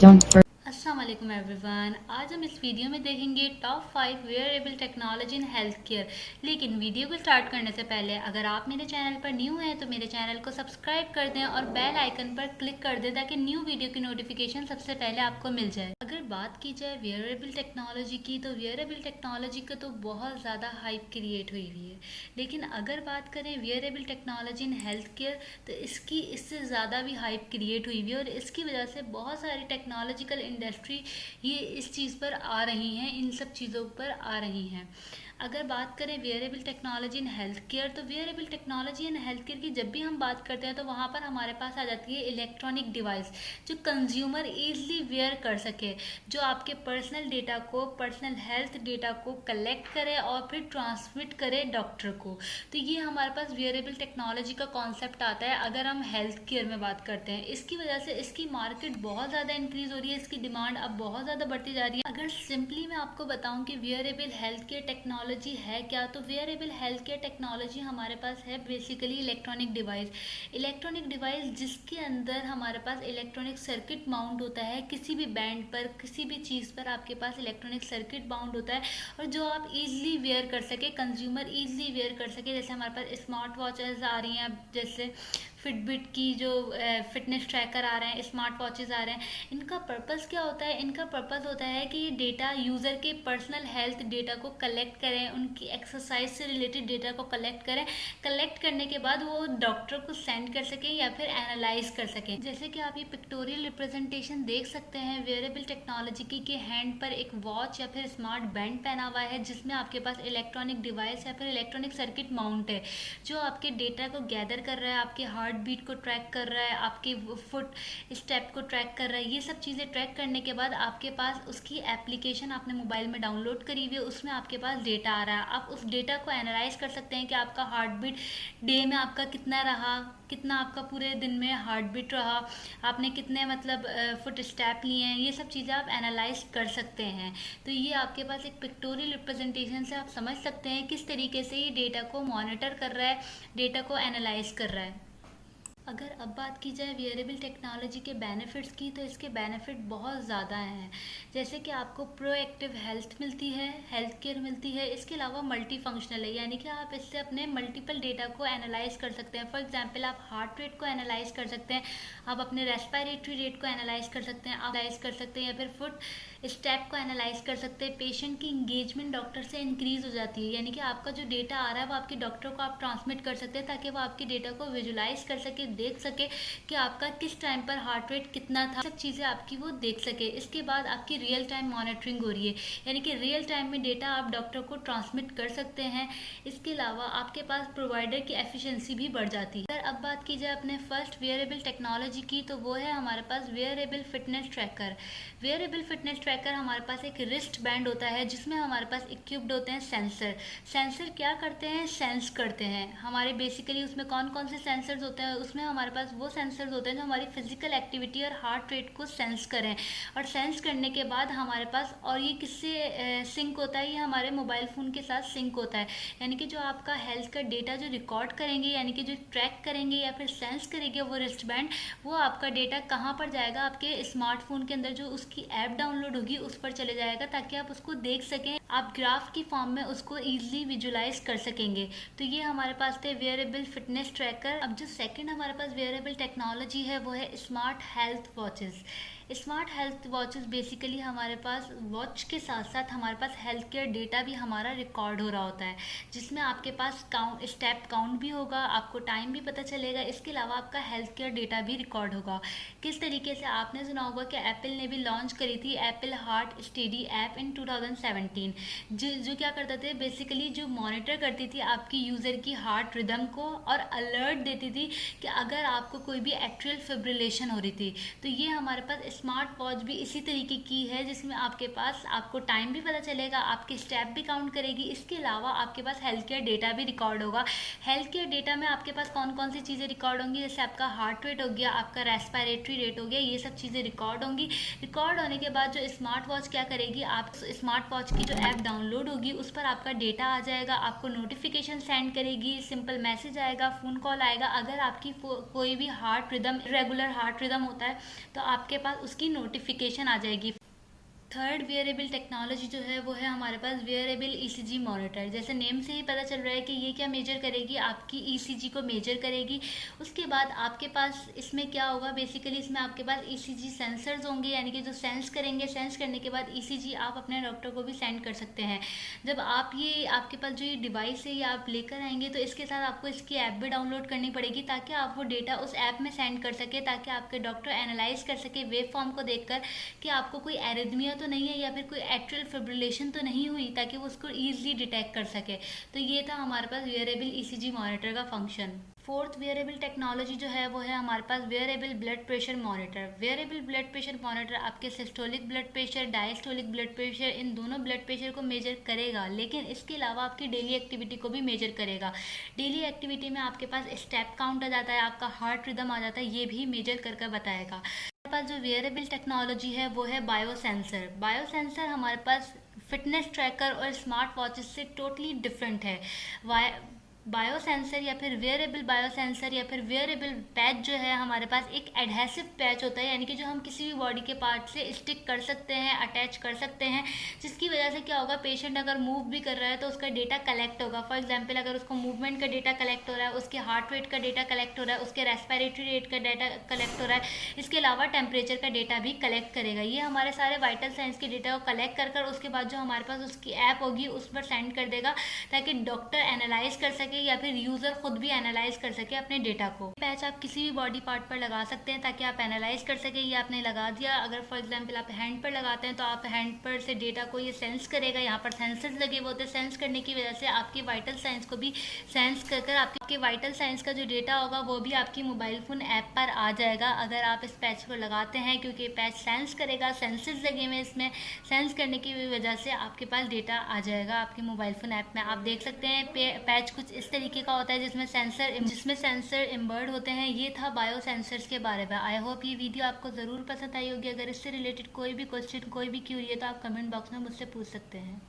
Don't forget. अस्सलाम वालेकुम everyone. आज हम इस वीडियो में देखेंगे top 5 wearable technology in health care. लेकिन वीडियो को स्टार्ट करने से पहले अगर आप मेरे चैनल पर न्यू हैं तो मेरे चैनल को सब्सक्राइब कर दें और बेल आइकन पर क्लिक कर दें ताकि न्यू वीडियो की नोटिफिकेशन सबसे पहले आपको मिल जाए। अगर बात की जाए वेयरेबल टेक्नोलॉजी की तो वेयरेबल टेक्नोलॉजी का तो बहुत ज़्यादा हाइप क्रिएट हुई हुई है। लेकिन अगर बात करें wearable technology in health care तो इसकी इससे ज़्यादा भी हाइप क्रिएट हुई हुई है और इसकी वजह से बहुत सारी टेक्नोलॉजिकल इंडस्ट्री ये इस चीज़ पर आ रही हैं, इन सब चीज़ों पर आ रही हैं। अगर बात करें wearable technology in health care तो wearable technology in health care की जब भी हम बात करते हैं तो वहाँ पर हमारे पास आ जाती है इलेक्ट्रॉनिक डिवाइस जो कंज्यूमर ईजिली वेयर कर सके, जो आपके पर्सनल डेटा को, पर्सनल हेल्थ डेटा को कलेक्ट करे और फिर ट्रांसमिट करे डॉक्टर को। तो ये हमारे पास वेयरेबल टेक्नोलॉजी का कॉन्सेप्ट आता है अगर हम हेल्थ केयर में बात करते हैं। इसकी वजह से इसकी मार्केट बहुत ज़्यादा इंक्रीज हो रही है, इसकी डिमांड अब बहुत ज़्यादा बढ़ती जा रही है। अगर सिंपली मैं आपको बताऊं कि वेयरेबल हेल्थ केयर टेक्नोलॉजी है क्या, तो वेयरेबल हेल्थ केयर टेक्नोलॉजी हमारे पास है basically electronic device. Electronic device जिसके अंदर हमारे पास इलेक्ट्रॉनिक सर्किट माउंट होता है, किसी भी बैंड पर, किसी भी चीज़ पर आपके पास इलेक्ट्रॉनिक सर्किट माउंट होता है और जो आप इजीली वेयर कर सके, कंज्यूमर इजीली वेयर कर सके। जैसे हमारे पास स्मार्ट वॉचेस आ रही हैं, जैसे फिटबिट की जो फिटनेस ट्रैकर आ रहे हैं, स्मार्ट वॉचेस आ रहे हैं। इनका पर्पस क्या होता है? इनका पर्पस होता है कि डेटा, यूज़र के पर्सनल हेल्थ डेटा को कलेक्ट करें, उनकी एक्सरसाइज से रिलेटेड डेटा को कलेक्ट करें। कलेक्ट करने के बाद वो डॉक्टर को सेंड कर सकें या फिर एनालाइज कर सकें। जैसे कि आप ये पिक्टोरियल रिप्रेजेंटेशन देख सकते हैं वेयरेबल टेक्नोलॉजी की, कि हैंड पर एक वॉच या फिर स्मार्ट बैंड पहना हुआ है जिसमें आपके पास इलेक्ट्रॉनिक डिवाइस या फिर इलेक्ट्रॉनिक सर्किट माउंट है जो आपके डेटा को गैदर कर रहा है, आपके हार्ट बीट को ट्रैक कर रहा है, आपके फुट स्टेप को ट्रैक कर रहा है। ये सब चीज़ें ट्रैक करने के बाद आपके पास उसकी एप्लीकेशन आपने मोबाइल में डाउनलोड करी हुई है, उसमें आपके पास डेटा आ रहा है। आप उस डेटा को एनालाइज कर सकते हैं कि आपका हार्ट बीट डे में आपका कितना रहा, कितना आपका पूरे दिन में हार्ट बीट रहा, आपने कितने मतलब फुट स्टेप लिए हैं। ये सब चीज़ें आप एनालाइज कर सकते हैं। तो ये आपके पास एक पिक्टोरियल रिप्रेजेंटेशन से आप समझ सकते हैं किस तरीके से ये डेटा को मॉनिटर कर रहा है, डेटा को एनालाइज कर रहा है। अगर अब बात की जाए वेयरेबल टेक्नोलॉजी के बेनिफिट्स की तो इसके बेनिफिट बहुत ज़्यादा हैं। जैसे कि आपको प्रोएक्टिव हेल्थ मिलती है, हेल्थ केयर मिलती है। इसके अलावा मल्टी फंक्शनल है, यानी कि आप इससे अपने मल्टीपल डेटा को एनालाइज कर सकते हैं। फॉर एग्जांपल आप हार्ट रेट को एनालाइज कर सकते हैं, आप अपने रेस्पिरेटरी रेट को एनालाइज कर सकते हैं, आप एनालाइज कर सकते हैं या फिर फुट स्टेप को एनालाइज कर सकते हैं। पेशेंट की इंगेजमेंट डॉक्टर से इंक्रीज हो जाती है, यानी कि आपका जो डेटा आ रहा है वो आपके डॉक्टर को आप ट्रांसमिट कर सकते हैं ताकि वो आपके डेटा को विजुलाइज कर सके, देख सके कि आपका किस टाइम पर हार्ट रेट कितना था, सब चीज़ें आपकी वो देख सके। इसके बाद आपकी रियल टाइम मॉनिटरिंग हो रही है, यानी कि रियल टाइम में डेटा आप डॉक्टर को ट्रांसमिट कर सकते हैं। इसके अलावा आपके पास प्रोवाइडर की एफिशिएंसी भी बढ़ जाती है। अगर अब बात की जाए अपने फर्स्ट वेयरेबल टेक्नोलॉजी की तो वो है हमारे पास wearable fitness tracker. Wearable fitness tracker हमारे पास एक रिस्ट बैंड होता है जिसमें हमारे पास इक्विप्ड होते हैं सेंसर। सेंसर क्या करते हैं? सेंस करते हैं हमारे, बेसिकली उसमें कौन कौन से सेंसर्स होते हैं? उसमें हमारे पास वो सेंसर्स होते हैं जो हमारी फिजिकल एक्टिविटी और हार्ट रेट को सेंस करें, और सेंस करने के बाद हमारे पास, और ये किससे सिंक होता है? ये हमारे मोबाइल फ़ोन के साथ सिंक होता है। यानी कि जो आपका हेल्थ का डेटा जो रिकॉर्ड करेंगे, यानी कि जो ट्रैक करेंगे या फिर सेंस करेंगे वो रिस्ट बैंड, वो आपका डेटा कहाँ पर जाएगा? आपके स्मार्टफोन के अंदर जो उसकी ऐप डाउनलोड होगी उस पर चले जाएगा ताकि आप उसको देख सकें, आप ग्राफ की फॉर्म में उसको ईजिली विजुलाइज कर सकेंगे। तो ये हमारे पास थे वेयरेबल फिटनेस ट्रैकर। अब जो सेकंड हमारे पास वेयरेबल टेक्नोलॉजी है वो है smart health watches. Smart health watches basically हमारे पास वॉच के साथ साथ हमारे पास हेल्थ केयर डेटा भी हमारा रिकॉर्ड हो रहा होता है, जिसमें आपके पास काउंट, स्टेप काउंट भी होगा, आपको टाइम भी पता चलेगा। इसके अलावा आपका हेल्थ केयर डेटा भी रिकॉर्ड होगा। किस तरीके से? आपने सुना होगा कि एप्पल ने भी लॉन्च करी थी एप्पल हार्ट स्टडी ऐप इन 2017, जो क्या करते थे, बेसिकली जो मॉनिटर करती थी आपकी यूज़र की हार्ट रिदम को और अलर्ट देती थी कि अगर आपको कोई भी एक्ट्रियल फिब्रिलेशन हो रही थी। तो ये हमारे पास स्मार्ट वॉच भी इसी तरीके की है जिसमें आपके पास आपको टाइम भी पता चलेगा, आपके स्टेप भी काउंट करेगी। इसके अलावा आपके पास हेल्थ केयर डेटा भी रिकॉर्ड होगा। हेल्थ केयर डेटा में आपके पास कौन कौन सी चीज़ें रिकॉर्ड होंगी? जैसे आपका हार्ट रेट हो गया, आपका रेस्पिरेटरी रेट हो गया, ये सब चीज़ें रिकॉर्ड होंगी। रिकॉर्ड होने के बाद जो स्मार्ट वॉच क्या करेगी, आप स्मार्ट वॉच की जो ऐप डाउनलोड होगी उस पर आपका डेटा आ जाएगा, आपको नोटिफिकेशन सेंड करेगी, सिंपल मैसेज आएगा, फ़ोन कॉल आएगा। अगर आपकी कोई भी heart rhythm, regular heart rhythm होता है तो आपके पास उसकी नोटिफिकेशन आ जाएगी। थर्ड वेयरेबल टेक्नोलॉजी जो है वो है हमारे पास वेयरेबल ईसीजी मॉनिटर। जैसे नेम से ही पता चल रहा है कि ये क्या मेजर करेगी, आपकी ईसीजी को मेजर करेगी। उसके बाद आपके पास इसमें क्या होगा, बेसिकली इसमें आपके पास ईसीजी सेंसर्स होंगे, यानी कि जो सेंस करेंगे, सेंस करने के बाद ईसीजी आप अपने डॉक्टर को भी सेंड कर सकते हैं। जब आप ये आपके पास जो ये डिवाइस है ये आप लेकर आएंगे तो इसके साथ आपको इसकी ऐप भी डाउनलोड करनी पड़ेगी, ताकि आप वो डेटा उस ऐप में सेंड कर सके, ताकि आपके डॉक्टर एनालाइज कर सके वेव फॉर्म को देखकर कि आपको कोई एरिथमिया तो नहीं है या फिर कोई एट्रियल फिब्रिलेशन तो नहीं हुई, ताकि वो उसको ईजिली डिटेक्ट कर सके। तो ये था हमारे पास वेयरेबल ईसीजी मॉनिटर का फंक्शन। फोर्थ वेयरेबल टेक्नोलॉजी जो है वो है हमारे पास wearable blood pressure monitor. Wearable blood pressure monitor आपके systolic blood pressure, diastolic blood pressure, इन दोनों ब्लड प्रेशर को मेजर करेगा, लेकिन इसके अलावा आपकी डेली एक्टिविटी को भी मेजर करेगा। डेली एक्टिविटी में आपके पास स्टेप काउंट आ जाता है, आपका हार्ट रिदम आ जाता है, ये भी मेजर करके बताएगा। हमारे पास जो वेयरेबल टेक्नोलॉजी है वो है बायोसेंसर। बायोसेंसर हमारे पास फिटनेस ट्रैकर और स्मार्ट वॉचेस से टोटली डिफरेंट है। बायोसेंसर या फिर वेयरेबल बायोसेंसर या फिर वेयरेबल पैच जो है हमारे पास एक एडहेसिव पैच होता है, यानी कि जो हम किसी भी बॉडी के पार्ट से स्टिक कर सकते हैं, अटैच कर सकते हैं, जिसकी वजह से क्या होगा, पेशेंट अगर मूव भी कर रहा है तो उसका डेटा कलेक्ट होगा। फॉर एग्जांपल अगर उसको मूवमेंट का डेटा कलेक्ट हो रहा है, उसके हार्ट रेट का डेटा कलेक्ट हो रहा है, उसके रेस्पिरेटरी रेट का डेटा कलेक्ट हो रहा है, इसके अलावा टेम्परेचर का डेटा भी कलेक्ट करेगा। ये हमारे सारे वाइटल साइंस के डेटा को कलेक्ट कर उसके बाद जो हमारे पास उसकी ऐप होगी उस पर सेंड कर देगा, ताकि डॉक्टर एनालाइज कर सके या फिर यूजर खुद भी एनालाइज कर सके अपने डेटा को। पैच आप किसी भी बॉडी पार्ट पर लगा सकते हैं ताकि आप एनालाइज कर सके। ये आपने लगा दिया, अगर फॉर एग्जांपल आप हैंड पर लगाते हैं तो आप हैंड पर से डेटा को ये सेंस करेगा। यहाँ पर सेंसर्स लगे हुए होते हैं, सेंस करने की वजह से आपके वाइटल साइंस को भी सेंस कर आपके वाइटल साइंस का जो डेटा होगा वो भी आपकी मोबाइल फ़ोन ऐप पर आ जाएगा अगर आप इस पैच को लगाते हैं, क्योंकि पैच सेंस करेगा, सेंसर्स लगे हुए इसमें, सेंस करने की वजह से आपके पास डेटा आ जाएगा आपके मोबाइल फ़ोन ऐप में। आप देख सकते हैं पैच कुछ इस तरीके का होता है जिसमें सेंसर एम्बर्ड होते हैं। ये था बायो सेंसर्स के बारे में। आई होप ये वीडियो आपको ज़रूर पसंद आई होगी। अगर इससे रिलेटेड कोई भी क्वेश्चन, कोई भी क्यूरी है तो आप कमेंट बॉक्स में मुझसे पूछ सकते हैं।